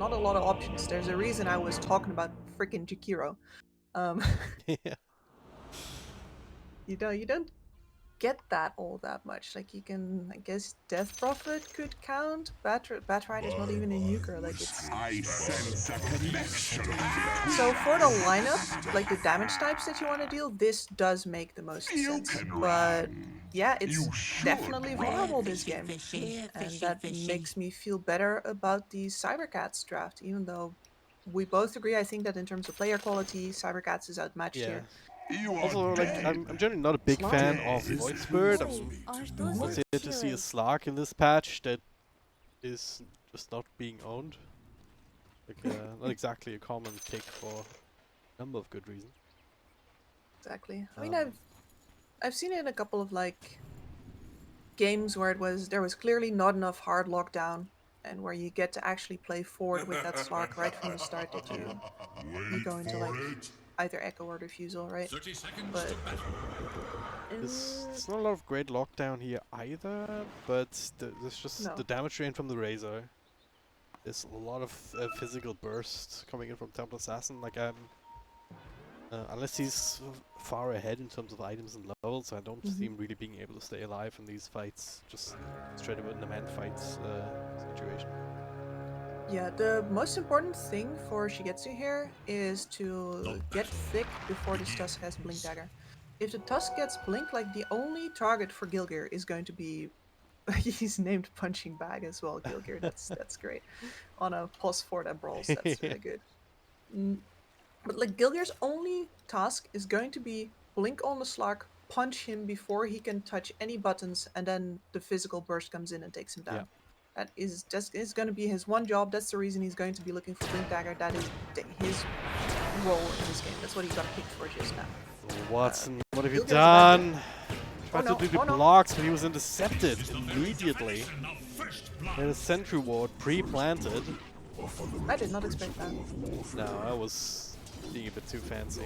not a lot of options. There's a reason I was talking about freaking Jakiro. Yeah. You don't get that all that much. Like you can, I guess, Death Prophet could count. Batright is not even in Euchre. Like it's. I sense a connection. So for the lineup, like the damage types that you want to deal, this does make the most You sense. can But run. yeah, it's You should definitely run. vulnerable this game, and that makes me feel better about the CyberCats draft. Even though we both agree, I think that in terms of player quality, CyberCats is outmatched Yeah. here. You are Also, like, dead. I'm generally not a big Slug? fan of Dead. Void Spirit. Oi, I'm Arthur, also here to see a Slug in this patch that is just not being owned. Like, not exactly a common pick for a number of good reasons. Exactly. I mean, Um, I've seen it in a couple of like games where there was clearly not enough hard lockdown, and where you get to actually play forward with that Slark right from the start. That you go into like either Echo or Refusal, right? 30 seconds But to battle. there's not a lot of great lockdown here either, but there's just No. the damage drain from the Razor. There's a lot of physical burst coming in from Temple Assassin. Like, unless he's far ahead in terms of items and levels, I don't see him really being able to stay alive in these fights. Just straight up in the man fights situation. Yeah, the most important thing for Shigetsu here is to get thick before this Tusk has Blink Dagger. If the Tusk gets Blink, like the only target for Gilgir is going to be he's named Punching Bag as well, Gilgir. That's great. On a pulse 4 that brawls, that's really good. But like Gilgir's only task is going to be blink on the Slark, punch him before he can touch any buttons, and then the physical burst comes in and takes him down. Yeah. That is going to be his one job. That's the reason he's going to be looking for Blink Dagger. That is his role in this game. That's what he got picked for just now. Oh, Watson, what have you Gilgir's about to- done? Tried no, to do the oh no. blocks, but he was intercepted immediately. Had a sentry ward pre-planted. I did not expect that. No, I was being a bit too fancy.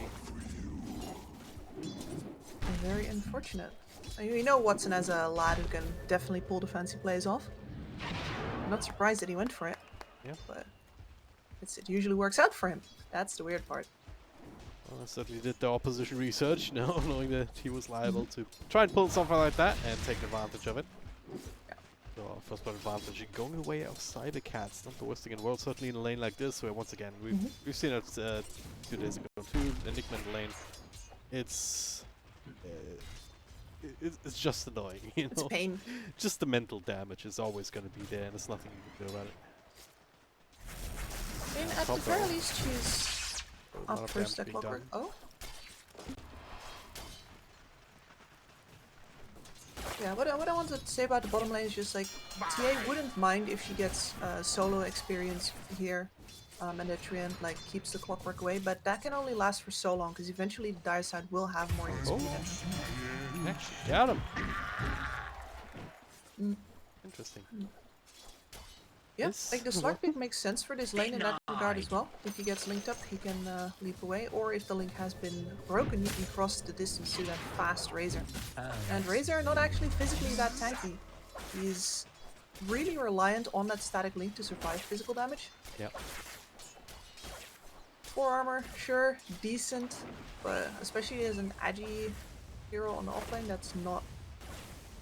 Very unfortunate. You know Watson as a lad who can definitely pull the fancy plays off. I'm not surprised that he went for it. Yeah. But it usually works out for him. That's the weird part. Well, I certainly did the opposition research, knowing that he was liable to try and pull something like that and take advantage of it. Yeah. So, first blood advantage going away of CYBERCATS. Not the worst thing in the world, certainly in a lane like this, where once again, we've seen it 2 days ago too, Enigma in the lane. It's just annoying, you know? It's pain. Just the mental damage is always going to be there, and there's nothing you can do about it. I mean, at the very least, she's A lot up of first damage at being Clockwork. done. Oh. Yeah, what I wanted to say about the bottom lane is just like, TA wouldn't mind if she gets solo experience here, and that Treant like keeps the Clockwork away, but that can only last for so long, because eventually the dire side will have more XP than her. Actually, got him. Interesting. Yeah, Yes. like the Slark pick makes sense for this lane in that regard as well. If he gets linked up, he can leap away, or if the link has been broken, you can cross the distance to that fast Razor. And Razor not actually physically that tanky. He's really reliant on that static link to survive physical damage. Yep. 4 armor, sure, decent, but especially as an agi hero on the offlane, that's not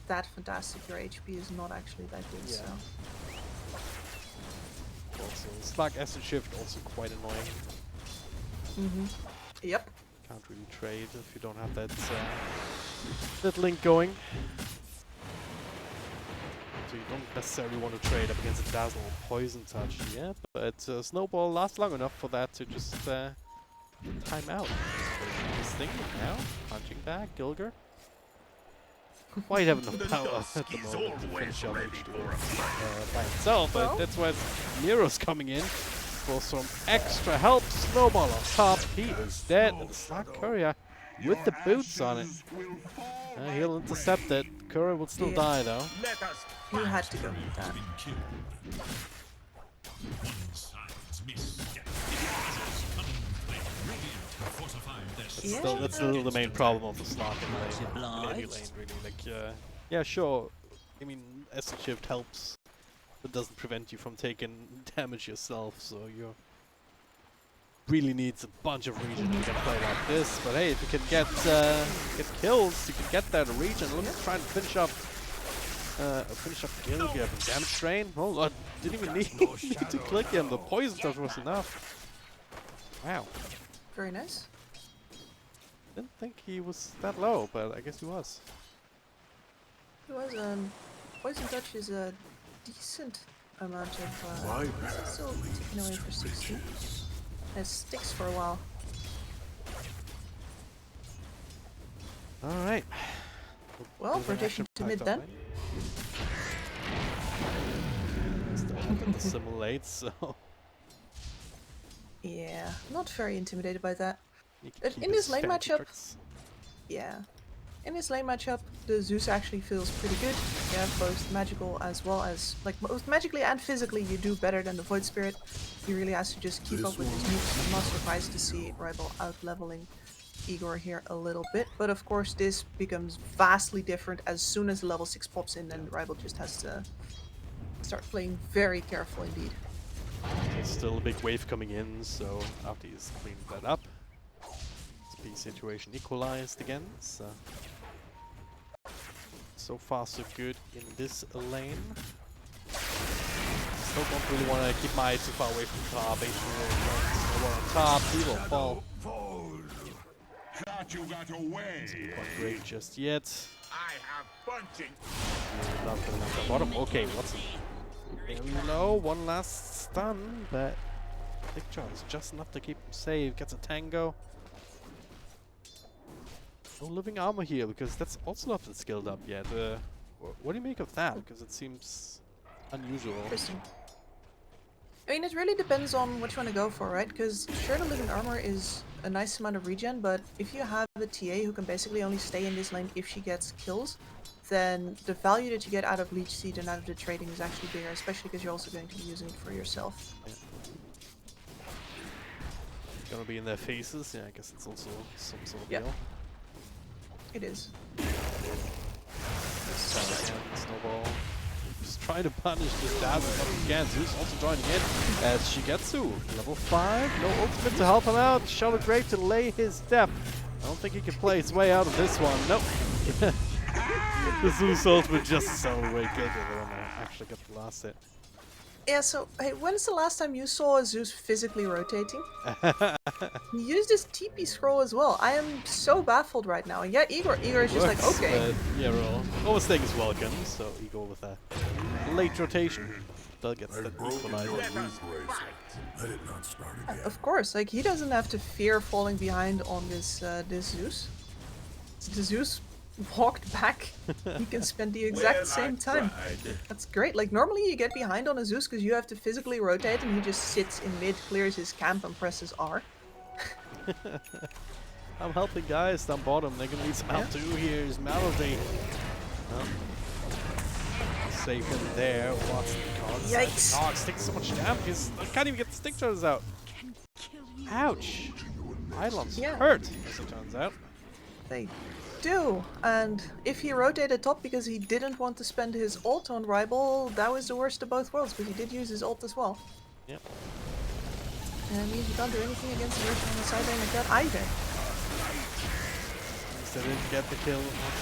that fantastic. Your HP is not actually that good, Yeah. so... Also, Slug Acid Shift also quite annoying. Yep. Can't really trade if you don't have that that link going. So you don't necessarily want to trade up against a Dazzle or Poison Touch yet, but Snowball lasts long enough for that to just time out. This thing now, punching back, Gilgir. Might have enough power at the moment to finish off H2 by himself, but that's why Nero's coming in for some extra help. Snowball on top, he is dead, and the Slug Courier with the boots on it. He'll intercept it. Courier will still die though. You had to go with that. That's still the main problem of the Slug in lane. In any lane, really. Like, yeah, sure. I mean, Acid Shift helps It doesn't prevent you from taking damage yourself, so you really needs a bunch of regen to get play like this. But hey, if you can get kills, you can get that regen. Look, trying to finish up Gilgab and damage drain. Oh, I didn't even need to click him. The poison touch was enough. Wow. Very nice. Didn't think he was that low, but I guess he was. It was poison touch is a decent amount of it's still taken away for 60. It sticks for a while. Alright. Well, rotation to mid then. Still have to assimilate, so Yeah, not very intimidated by that. you can keep In his this lane fancy matchup, tricks. yeah. In this lane matchup, the Zeus actually feels pretty good. You have both magical as well as, like, both magically and physically you do better than the Void Spirit. He really has to just keep up with his moves. I'm not surprised to see Rival out-leveling Igor here a little bit. But of course this becomes vastly different as soon as level 6 pops in, and Rival just has to start playing very careful indeed. There's still a big wave coming in, so after he's cleaned that up, the situation equalized again. So far so good in this lane. Still don't really want to keep my too far away from top. Snowball on top, he will fall. Thought you got away. Not great just yet. I have bunching. Not gonna land the bottom. Okay, what's very low? One last stun, but Picture is just enough to keep him safe. Gets a tango. No living armor here because that's also not been skilled up yet. What do you make of that? Because it seems unusual. Interesting. I mean, it really depends on what you want to go for, right? Because sure, the living armor is a nice amount of regen, but if you have a TA who can basically only stay in this lane if she gets kills, then the value that you get out of Leech Seed and out of the trading is actually bigger, especially because you're also going to be using it for yourself. Yeah. Gonna be in their faces. Yeah, I guess it's also some sort of deal. It is. Snowball. Just trying to punish this Dazzle, but again, Zeus also joining in as Shigetsu. Level 5, no ultimate to help him out. Shovel Grave to lay his step. I don't think he can play his way out of this one. Nope. The Zeus ultimate just so way good when I actually got the last hit. Yeah, so, hey, when's the last time you saw a Zeus physically rotating? He used his TP scroll as well. I am so baffled right now. And yeah, Igor is just like, okay. Yeah, well, overstaying is welcome, so Igor with a late rotation. That gets that equalizer. Let it not start again. Of course, like, he doesn't have to fear falling behind on this this Zeus. The Zeus walked back. He can spend the exact same time. That's great. Like, normally you get behind on a Zeus because you have to physically rotate and he just sits in mid, clears his camp and presses R. I'm helping guys down bottom. They're gonna need some help too. Here's Melody. Safe in there. What's the card? Yikes. Oh, it's taking so much damage. I can't even get the stick charges out. Ouch. Islands hurt, as it turns out. They do. And if he rotated top because he didn't want to spend his ult on Rival, that was the worst of both worlds, because he did use his ult as well. Yep. And it means you can't do anything against the Roshan on the side lane like that either. They didn't get the kill.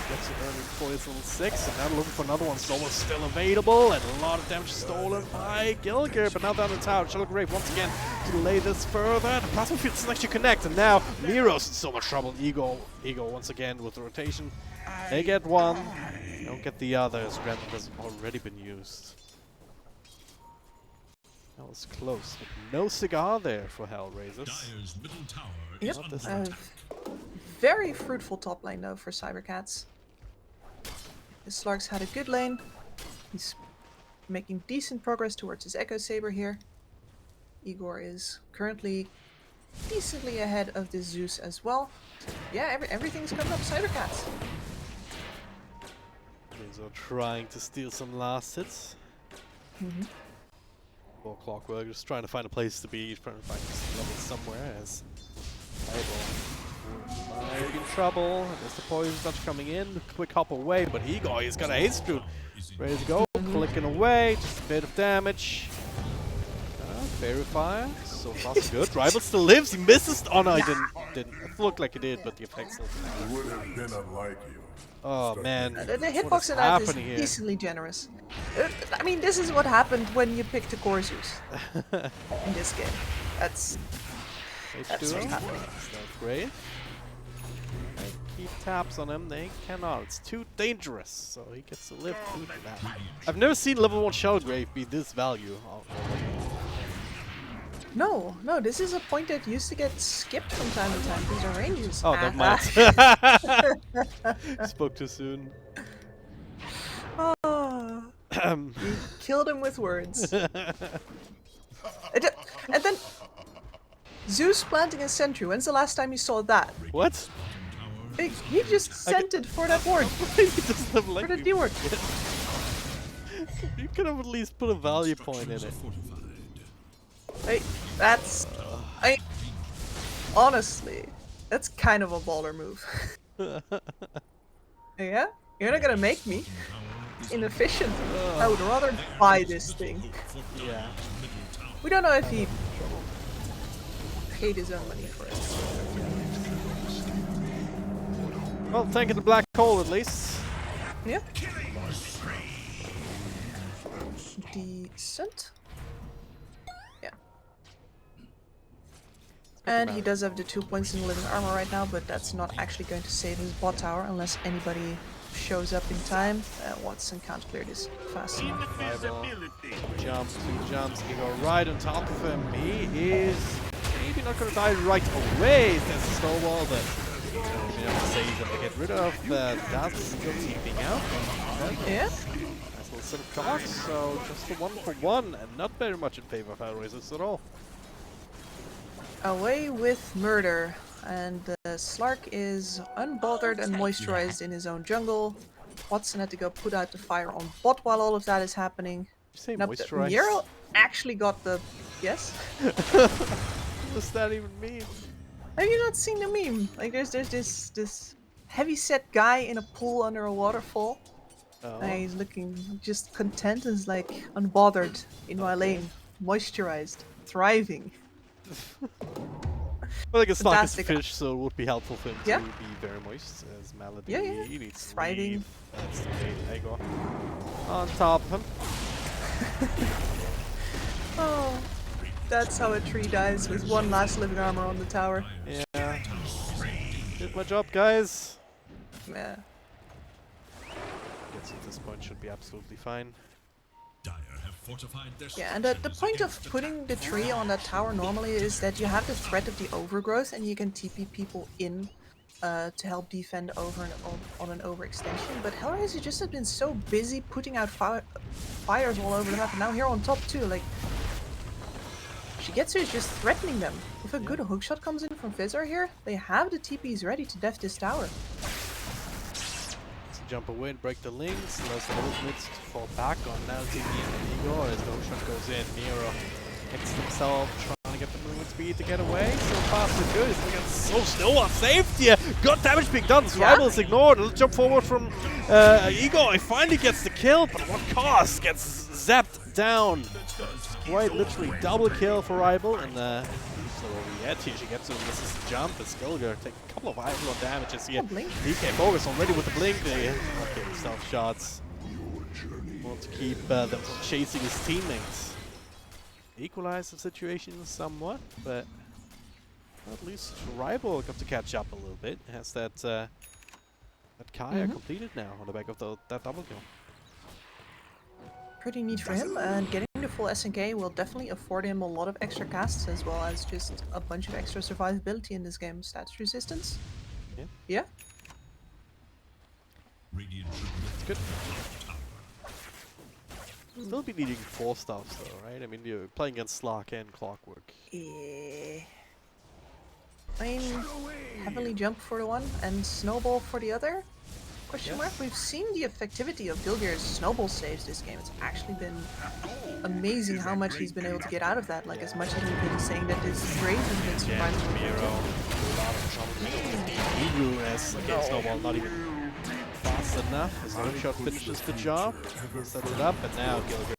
Gets it early before it's level 6, and now looking for another one. Snowball's still available, and a lot of damage stolen by Gilgir, but now down the tower. Shallow Grave once again to delay this further. The plasma field doesn't actually connect, and now Miro's in so much trouble. Ego once again with the rotation. They get one, don't get the others. Granted has already been used. That was close, but no cigar there for HellRaisers. Yep. Very fruitful top lane though for CYBERCATS. The Slarks had a good lane. He's making decent progress towards his Echo Saber here. Igor is currently decently ahead of this Zeus as well. So, yeah, everything's coming up CYBERCATS. These are trying to steal some last hits. Or Clockwork, just trying to find a place to be, trying to find this level somewhere as Fireball Might be in trouble. There's the poison touch coming in. Quick hop away, but Igor, he's got a haste root. Ready to go. Clicking away. Just a bit of damage. Verifier. So far so good. Rival still lives. He misses. Oh no, he didn't. It looked like he did, but the effects still. It would have been unlike you. Oh man. The What hitbox is in that is happening here? decently generous. I mean, this is what happened when you picked a Corsus in this game. That's what's H2O. happening. That's not great. I keep tabs on him. They cannot. It's too dangerous. So he gets to live through that. I've never seen level 1 Shellgrave be this value. No, this is a point that used to get skipped from time to time because the ranges. Oh, never mind. Spoke too soon. Oh, you killed him with words. And then Zeus planting a sentry. When's the last time you saw that? What? He just sent it for that ward. He doesn't have For the like D ward. You could have at least put a value point in it. Honestly, that's kind of a baller move. Yeah? You're not gonna make me inefficient. I would rather buy this thing. Yeah. We don't know if he paid his own money for it. Well, taking the black hole at least. Yeah. Decent. Yeah. And he does have the 2 points in living armor right now, but that's not actually going to save his bot tower unless anybody shows up in time. Watson can't clear this fast enough. Jumps, 2 jumps, he go right on top of him. He is maybe not gonna die right away. There's a snowball, but you know, say he's gonna get rid of that's still keeping out. Yeah. Nice little set of cards, so just a 1-for-1 and not very much in favor of HellRaisers at all. Away with murder. And the Slark is unbothered and moisturized in his own jungle. Watson had to go put out the fire on bot while all of that is happening. You say Nope, moisturized? Nero actually got the... Yes? What does that even mean? Have you not seen the meme? Like there's this heavy-set guy in a pool under a waterfall. Oh. And he's looking just content and is like unbothered in my lane. Moisturized. Thriving. Well, I guess Slark is Fantastic. fish, so it would be helpful for him Yeah. to be very moist as Melody. Yeah, yeah. He needs to Thriving. leave. That's the main Igor. On top of him. Oh, that's how a tree dies, with one last living armor on the tower. Yeah. Did my job, guys. Yeah. Gets at this point should be absolutely fine. Yeah, and the point of putting the tree on that tower normally is that you have the threat of the overgrowth and you can TP people in to help defend over and on an overextension. But HellRaisers just have been so busy putting out fires all over the map, and now here on top too, like Shigetsu is just threatening them. If a good hookshot comes in from Fizzar here, they have the TPs ready to def this tower. Jump away and break the links, allows the ultimates to fall back on now TP and Igor as the hookshot goes in. Nero hits himself, trying to get the movement speed to get away. So fast so good, he's gonna get so still on safety. Got damage being done, his rival is ignored. A little jump forward from Igor, he finally gets the kill, but at what cost? Gets zapped down. Quite literally double kill for rival, and so yet she gets to misses the jump, and Skulger take a couple of high damages here. DK Bogus already with the blink. They not getting self shots. Want to keep them from chasing his teammates. Equalize the situation somewhat, but at least rival got to catch up a little bit. Has that Kaya completed now on the back of that double kill. Pretty neat for him, and getting the full SNK will definitely afford him a lot of extra casts as well as just a bunch of extra survivability in this game. Stats resistance. Yeah. Yeah. It's good. Still be needing 4 stuffs though, right? I mean, you're playing against Slark and Clockwork. Yeah. I mean, heavily jump for the one and snowball for the other. Question Yes. mark? We've seen the effectivity of Gilgear's snowball saves this game. It's actually been amazing how much he's been able to get out of that. Like, as much as we've been saying that this raise has been Again, surprisingly Miro, effective. a lot of trouble. Miru as again, Snowball not even fast enough. His home shot finishes the job. Set it up, and now Gilgear.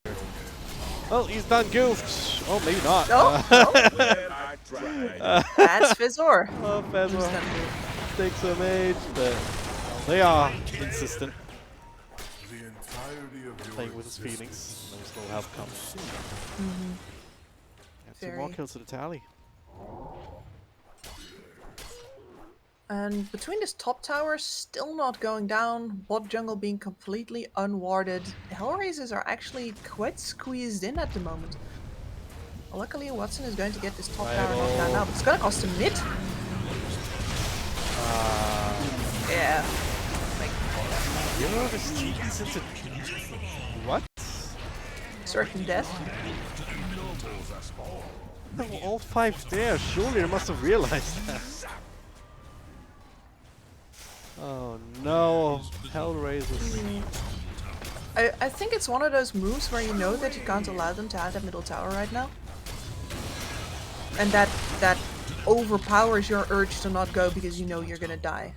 Well, he's done goofed. Oh, maybe not. No, no. Well, I tried. That's Fizzor. Oh, Who's Fezor done good. takes some age, but they are insistent. The entirety of your Playing with his existence feelings. No slow help comes. And 2 more Very. kills to the tally. And between this top tower still not going down, bot jungle being completely unwarded, HellRaisers are actually quite squeezed in at the moment. Luckily, Watson is going to get this top tower knocked down now, but it's gonna cost him mid. Yeah. Like, Miro just cheats into what? certain death. There were all 5 there. Surely they must have realized that. Oh no, HellRaisers. I think it's one of those moves where you know that you can't allow them to have that middle tower right now. And that overpowers your urge to not go because you know you're gonna die.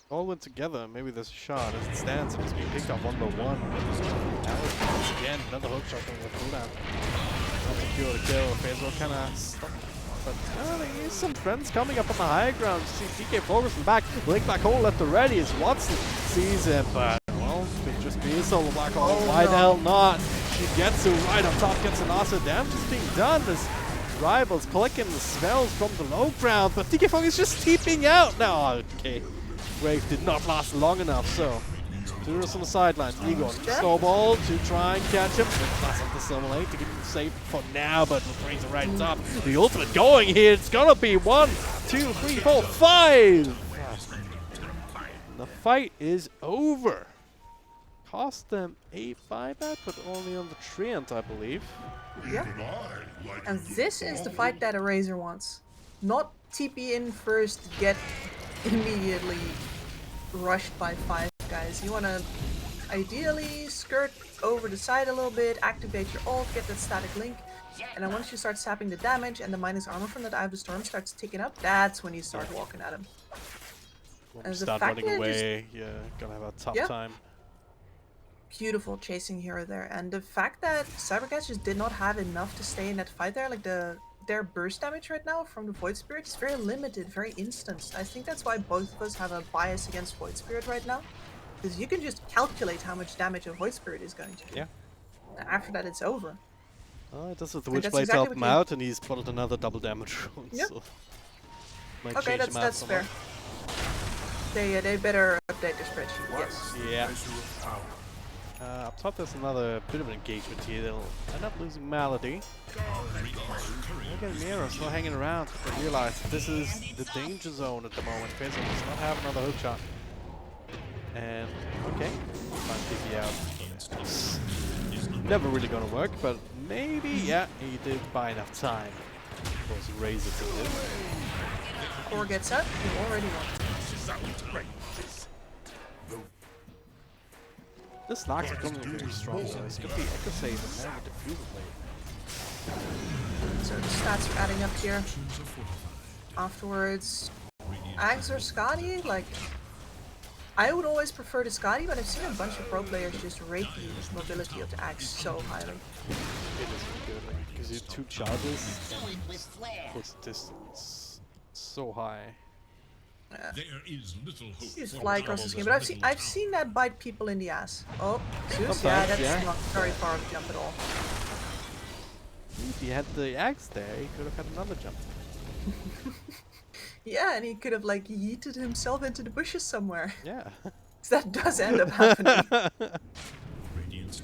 All went together. Maybe there's a shot. As it stands, it's being picked up 1 by 1. Once again, another hook shot from the cooldown. Not secure the kill. Faisal kind of stopped. But there is some friends coming up on the high ground. You see DK focus in the back. Blink Black Hole left already as Watson sees him. But, well, it could just be a solo Black Hole. Why the hell not? She gets to right on top, gets an awesome damage is being done. As Rivals collecting the spells from the low ground. But DK Fog is just teeping out now. Okay. Wave did not last long enough, so Zurus on the sidelines. Egon, snowball to try and catch him. That's up the Silver Lake to keep him safe for now, but the brings it right up. The ultimate going here. It's gonna be 1, 2, 3, 4, 5. The fight is over. Cost them a buyback, but only on the Treant, I believe. Yeah. And this is the fight that a Razor wants. Not TP in first, get immediately rushed by 5 guys. You want to ideally skirt over the side a little bit, activate your ult, get that static link, and then once you start sapping the damage and the minus armor from that Eye of the Storm starts ticking up, that's when you start walking at him. When And you the start fact running that away, you're gonna have a tough time. Beautiful chasing hero there, and the fact that CYBERCATS just did not have enough to stay in that fight there, like their burst damage right now from the Void Spirit is very limited, very instant. I think that's why both of us have a bias against Void Spirit right now, because you can just calculate how much damage a Void Spirit is going to do. Yeah. And after that, it's over. Oh, it does with the And Witchblade that's to exactly help what him you- out, and he's spotted another double damage rune, Yep. so might Okay, change him out that's somewhat. fair. They better update their spreadsheet. Yes. Yeah. measure of power. Up top, there's another bit of an engagement here. They'll end up losing Malady. Look at Miro still hanging around. They realize this is the danger zone at the moment. Faisal does not have another hook shot. And, okay, trying to take you out. It's never really gonna work, but maybe, yeah, he did buy enough time. Of course, Razor to live. Core gets up, you already won. This Nox is coming very strong, so it's gonna be Echo Save and now with Diffuser Blade. So the stats are adding up here. Afterwards, Ags or Scotty, like, I would always prefer the Scotty, but I've seen a bunch of pro players just rate the mobility of the Ags so highly. It is really good, like, because you have 2 charges and puts distance so high. There is little hope. You just fly across this game, but I've seen that bite people in the ass. Oh, Zeus, yeah, Sometimes, that's yeah. not very far of a jump at all. If he had the axe there, he could have had another jump. Yeah, and he could have like yeeted himself into the bushes somewhere. Yeah. That does end up happening.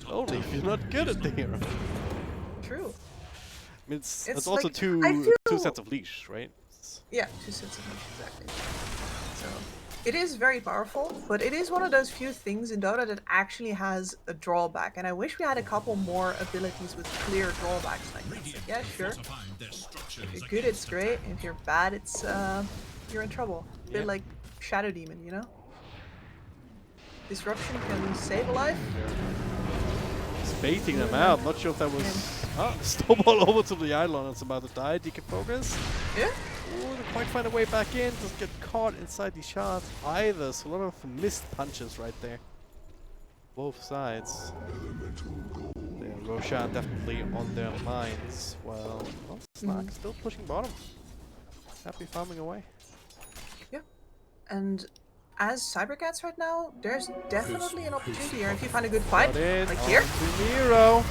Only if you're not good at the hero. True. I mean, it's It's also like, two I feel- sets of leash, right? Yeah, 2 sets of leash, exactly. So, it is very powerful, but it is one of those few things in Dota that actually has a drawback, and I wish we had a couple more abilities with clear drawbacks like this. Like, yeah, sure. If you're good, it's great. If you're bad, it's you're in trouble. A bit Yeah. like Shadow Demon, you know? Disruption can save a life. He's baiting them out. Not sure if that was... Ah, snowball over to the Eidolon. It's about to die. DK focus. Yeah? Ooh, they quite find a way back in. Doesn't get caught inside the shots either. So a lot of missed punches right there. Both sides. Yeah, Roshan definitely on their minds. Well, Snark still pushing bottom. Happy farming away. Yeah. And as CYBERCATS right now, there's definitely an opportunity here if you find a good fight. Like here. Nero.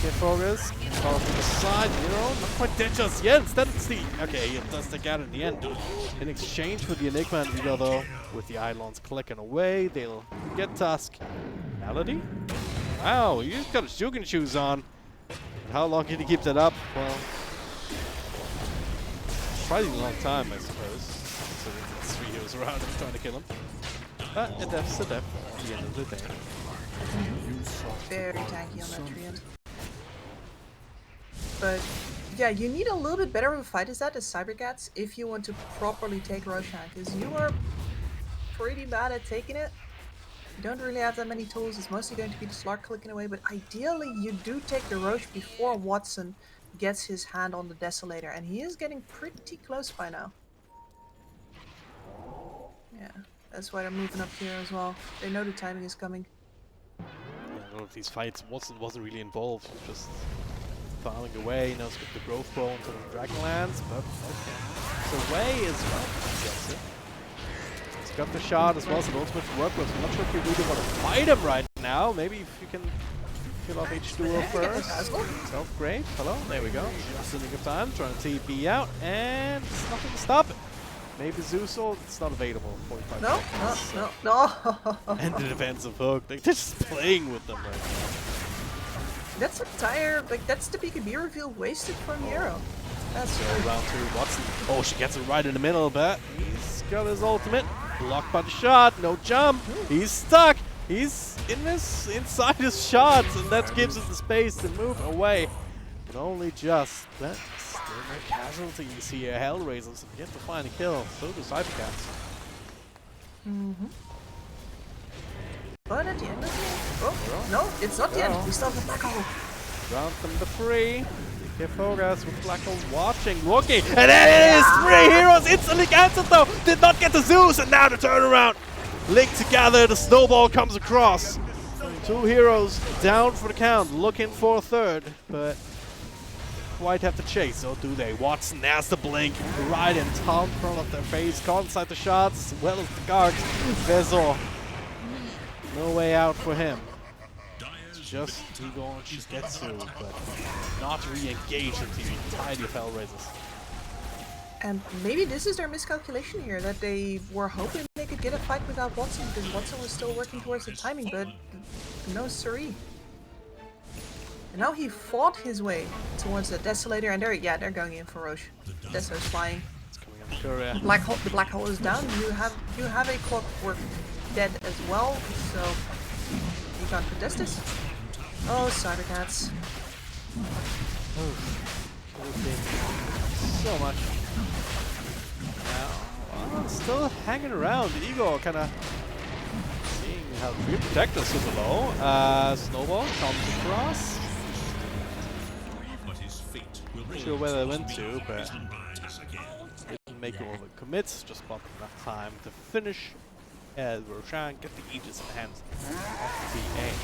Get focus. Call to the side. Nero. Not quite dead just yet. Instead it's the... Okay, it does take out in the end. In exchange for the Enigma and Ego though, with the Eidolons clicking away, they'll get Tusk. Melody? Wow, he's got his Jukin shoes on. How long can he keep that up? Well, probably a long time, I suppose. So there's 3 heroes around him trying to kill him. But a death's a death at the end of the day. Very tanky on that treant. But yeah, you need a little bit better of a fight as that as CYBERCATS if you want to properly take Roshan, because you are pretty bad at taking it. You don't really have that many tools. It's mostly going to be the Slark clicking away, but ideally you do take the Roche before Watson gets his hand on the Desolator, and he is getting pretty close by now. Yeah, that's why they're moving up here as well. They know the timing is coming. Yeah, a lot of these fights, Watson wasn't really involved. He was just farming away. Now it's got the growth bone to the Dragonlance, but okay. So Wei as well gets it. He's got the shot as well, so don't switch to work with. I'm not sure if you really want to fight him right now. Maybe if you can kill off H2O first. So great. Hello. There we go. Just in the good time. Trying to TP out, and it's nothing to stop it. Maybe Zeusol, it's not available. 45 No, seconds. no. And the defensive hook. They're just playing with them right now. That's a tire, like that's the BKB reveal wasted from Nero. That's So round 2, Watson. Oh, she gets it right in the middle, but he's got his ultimate. Blocked by the shot, no jump. He's stuck. He's in this inside his shots, and that gives him the space to move away. But only just. But still no casualties here. HellRaisers have yet to find a kill. So do CYBERCATS. But at the end of the oh no, it's not the end. We still have a black hole. Round number 3. Get focus with Black Hole watching, looking, and it is 3 heroes instantly cancelled though. Did not get the Zeus, and now the turnaround. Linked together, the snowball comes across. 2 heroes down for the count, looking for a third, but quite have to chase, or do they? Watson has the blink right in front of their face, caught inside the shots, as well as the guards. Vezor, no way out for him. Just Ego on Shigetsu, but not re-engaged into the entirety of HellRaisers. And maybe this is their miscalculation here, that they were hoping they could get a fight without Watson, because Watson was still working towards the timing, but no siree. And now he fought his way towards the Desolator, and they're going in for Roche. Deso's flying. It's coming up Korea. The black hole is down. You have a Clockwork dead as well, so you can't contest this. Oh, CYBERCATS. So much. Now, still hanging around. Igor kind of seeing how 3 protectors super low. Snowball comes across. Not sure where they went to, but didn't make all the commits. Just bought enough time to finish. As Roshan get the Aegis in the hands of the A's.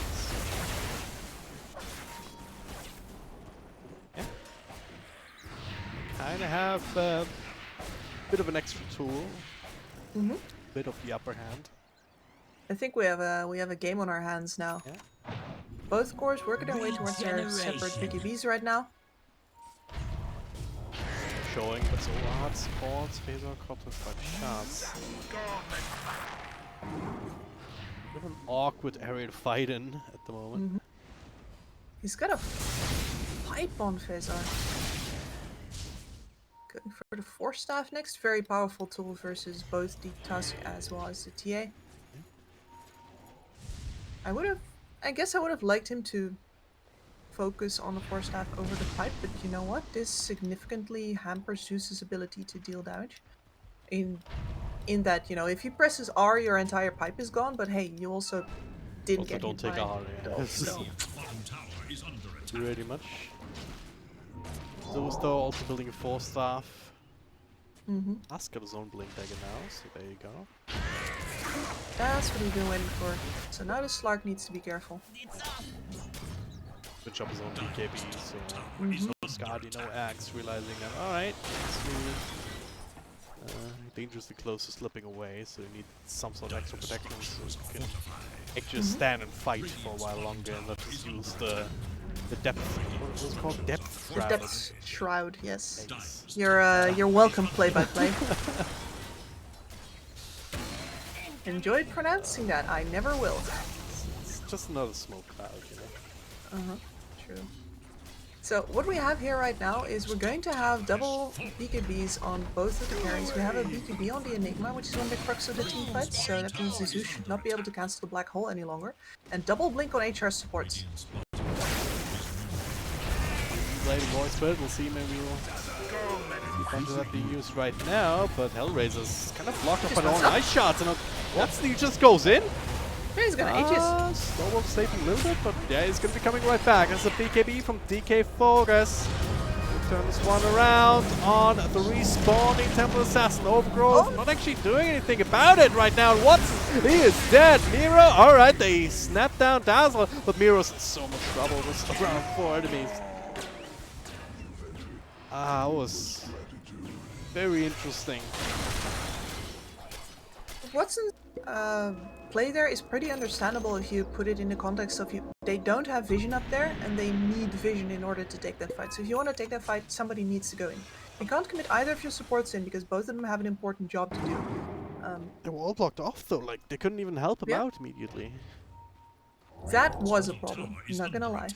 Kind of have a bit of an extra tool, bit of the upper hand. I think we have a game on our hands now. Yeah. Both cores working their way towards their separate BKBs right now. Showing, but so hard spawns, Phaser, couple of 5 shots. Bit of an awkward area to fight in at the moment. He's got a pipe on Phaser. Going for the Force Staff next. Very powerful tool versus both the Tusk as well as the TA. I guess I would have liked him to focus on the Force Staff over the pipe, but you know what? This significantly hampers Zeus's ability to deal damage. in that, you know, if he presses R, your entire pipe is gone, but hey, you also didn't Also get don't hit take by a hard, yeah. those, so. Bottom tower is under attack. Pretty much. Those though also building a 4-staff. Ask got his own blink dagger now, so there you go. That's what we've been waiting for. So now the Slark needs to be careful. Good job his own BKB, so no Skadi, no axe, realizing that alright, it's really dangerously close to slipping away, so you need some sort of extra protection so you can actually stand and fight for a while longer and not just use the depth, what was it called? Depth The shroud. Depth Shroud, yes. Thanks. You're welcome, play-by-play. Enjoyed pronouncing that, I never will. It's just another smoke cloud, you know. True. So what we have here right now is we're going to have double BKBs on both of the carries. We have a BKB on the Enigma, which is one of the crux of the team fight, so that means the Zeus should not be able to cancel the black hole any longer. And double blink on HR supports. Lady voice, but we'll see, maybe we'll find that being used right now, but HellRaisers kind of blocked up on all nice shots, and that's he just goes in. Yeah, he's gonna Aegis. Snowball's saving a little bit, but yeah, he's gonna be coming right back. That's a BKB from DK Focus. Turn this one around on the respawning Temple Assassin. Overgrowth not actually doing anything about it right now. He is dead. Miro, alright, they snap down Dazzle, but Miro's in so much trouble with around 4 enemies. That was very interesting. Watson's play there is pretty understandable if you put it in the context of they don't have vision up there and they need vision in order to take that fight. So if you want to take that fight, somebody needs to go in. You can't commit either of your supports in because both of them have an important job to do. They were all blocked off though, like they couldn't even help him out immediately. That was a problem, I'm not gonna lie.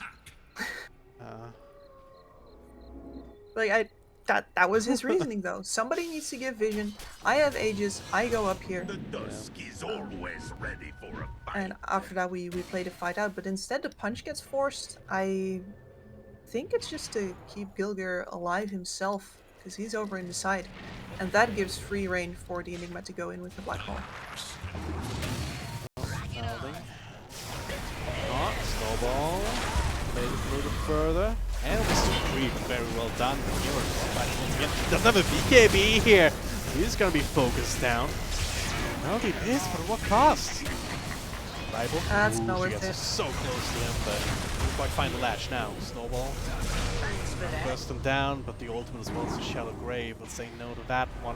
Like that was his reasoning though. Somebody needs to give vision. I have Aegis, I go up here. The dusk is always ready for a fight. And after that we play the fight out, but instead the punch gets forced. I think it's just to keep Gilgir alive himself, because he's over in the side. And that gives free reign for the Enigma to go in with the black hole. Snowball. Made it a little further. And this is very well done. Doesn't have a BKB here. He's gonna be focused down. That'll be pissed, but at what cost? Bible. That's not worth it. So close to him, but we'll quite find the latch now. Snowball. Burst him down, but the ultimate is wants to Shallow Grave. Let's say no to that one.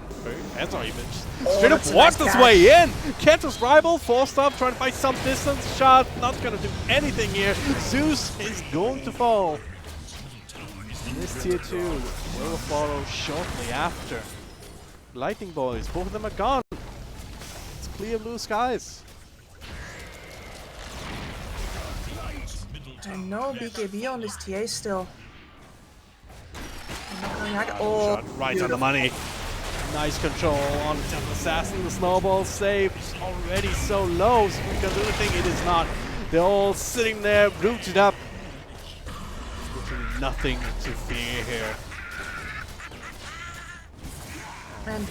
That's not even straight up walked his way in. Catches rival, forced up, trying to find some distance. Shot, not gonna do anything here. Zeus is going to fall. This tier 2 will follow shortly after. Lightning Boys, both of them are gone. It's clear blue skies. And no BKB on this TA still. Oh, shot right on the money. Nice control on the Temple Assassin. The snowball save is already so low. So we can do anything. It is not. They're all sitting there, rooted up. Nothing to fear here. And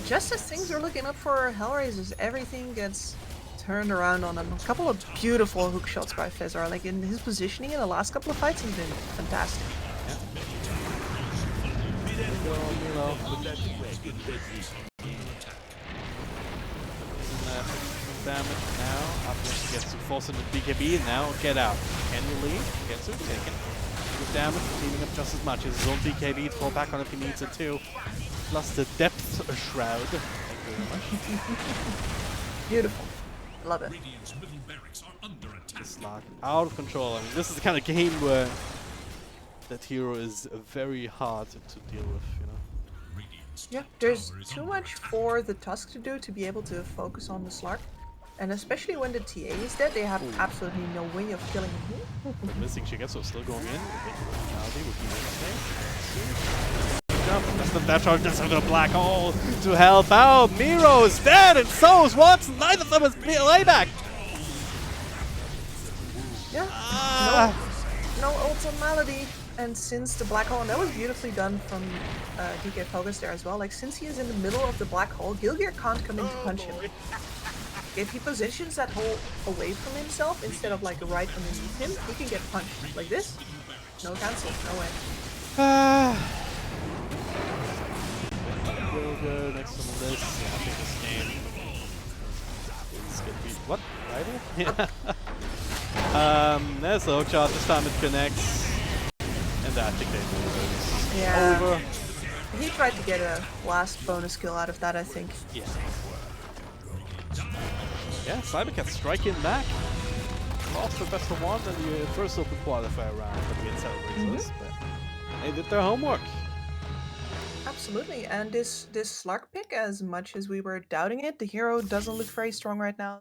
just as things are looking up for HellRaisers, everything gets turned around on them. A couple of beautiful hook shots by Fezar. Like in his positioning in the last couple of fights has been fantastic. Damage now. Uplift gets to force into BKB. Now get out. Can you leave? Gets to take it. Good damage, cleaning up just as much as his own BKB to fall back on if he needs it too. Plus the depth shroud. Thank you very much. Beautiful. Love it. This lock out of control. I mean, this is the kind of game where that hero is very hard to deal with, you know. Yeah, there's too much for the Tusk to do to be able to focus on the Slark. And especially when the TA is dead, they have absolutely no way of killing him. The missing Shigetsu still going in. Jump, that's the black hole to help out. Miro is dead, and so is Watson. Neither of them is layback. Yeah. No ult on Malady. And since the black hole, and that was beautifully done from DK Focus there as well, like since he is in the middle of the black hole, Gilgir can't come in to punch him. If he positions that hole away from himself instead of like right underneath him, he can get punched. Like this, no cancel, no way. Gilgir next on the list. Yeah, I think this game is gonna be what? Rival? Yeah. There's the hook shot. This time it connects. And I think they lose. Yeah. Over. He tried to get a last bonus kill out of that, I think. Yeah. Yeah, CYBERCATS striking back. Lost the best of one in the first open qualifier round against HellRaisers, but they did their homework. Absolutely, and this Slark pick, as much as we were doubting it, the hero doesn't look very strong right now.